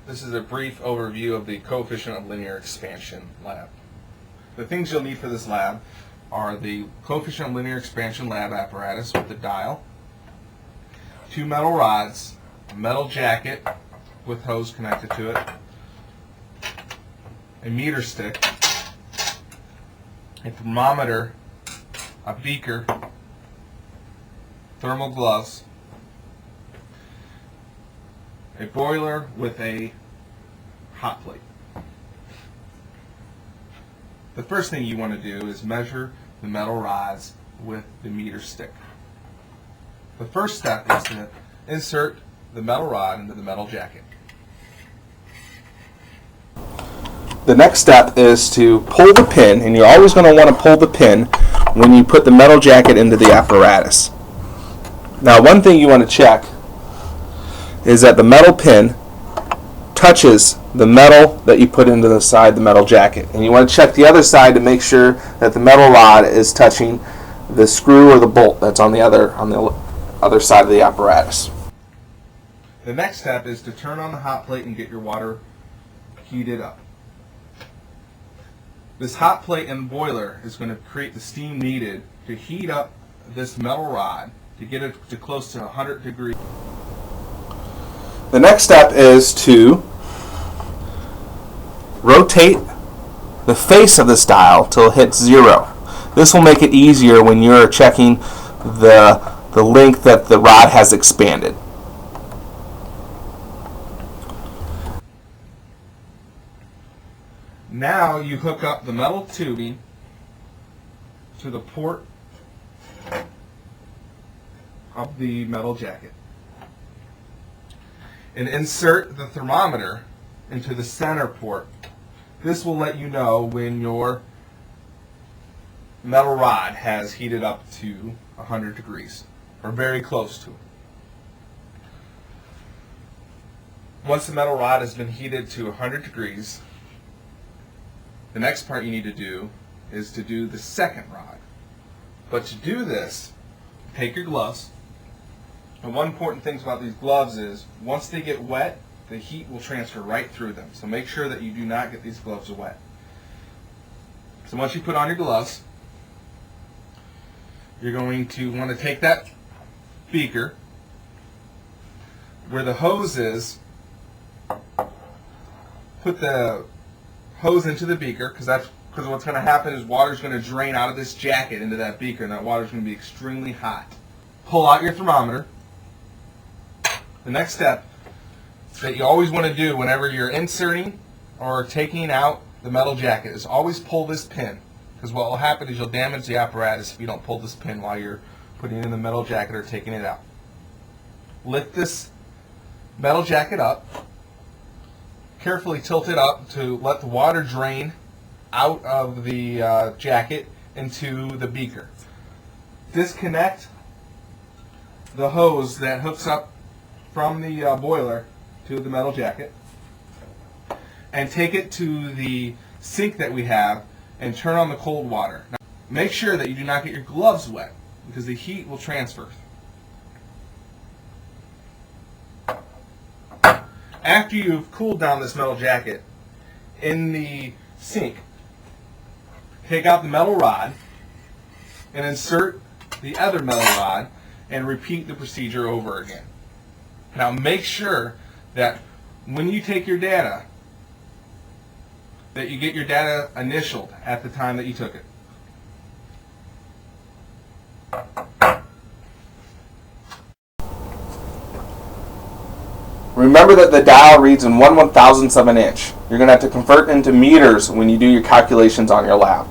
This is a brief overview of the coefficient of linear expansion lab. The things you'll need for this lab are the coefficient of linear expansion lab apparatus with the dial, 2 metal rods, a metal jacket with hose connected to it, a meter stick, a thermometer, a beaker, thermal gloves, a boiler with a hot plate. The first thing you want to do is measure the metal rods with the meter stick. The first step is to insert the metal rod into the metal jacket. The next step is to pull the pin, and you're always going to want to pull the pin when you put the metal jacket into the apparatus. Now, one thing you want to check is that the metal pin touches the metal that you put into the side of the metal jacket. And you want to check the other side to make sure that the metal rod is touching the screw or the bolt that's on the other side of the apparatus. The next step is to turn on the hot plate and get your water heated up. This hot plate and boiler is going to create the steam needed to heat up this metal rod to get it to close to 100 degrees. The next step is to rotate the face of this dial till it hits 0. This will make it easier when you're checking the length that the rod has expanded. Now you hook up the metal tubing to the port of the metal jacket and insert the thermometer into the center port. This will let you know when your metal rod has heated up to 100 degrees or very close to it. Once the metal rod has been heated to 100 degrees, the next part you need to do is to do the second rod. But to do this, take your gloves. And one important thing about these gloves is once they get wet, the heat will transfer right through them. So make sure that you do not get these gloves wet. So once you put on your gloves, you're going to want to take that beaker where the hose is, put the hose into the beaker, because what's going to happen is water is going to drain out of this jacket into that beaker, and that water is going to be extremely hot. Pull out your thermometer. The next step that you always want to do whenever you're inserting or taking out the metal jacket is always pull this pin, because what will happen is you'll damage the apparatus if you don't pull this pin while you're putting in the metal jacket or taking it out. Lift this metal jacket up. Carefully tilt it up to let the water drain out of the jacket into the beaker. Disconnect the hose that hooks up from the boiler to the metal jacket and take it to the sink that we have and turn on the cold water. Now, make sure that you do not get your gloves wet because the heat will transfer. After you've cooled down this metal jacket in the sink, take out the metal rod and insert the other metal rod and repeat the procedure over again. Now make sure that when you take your data, that you get your data initialed at the time that you took it. Remember that the dial reads in 1/1000th of an inch. You're going to have to convert into meters when you do your calculations on your lab.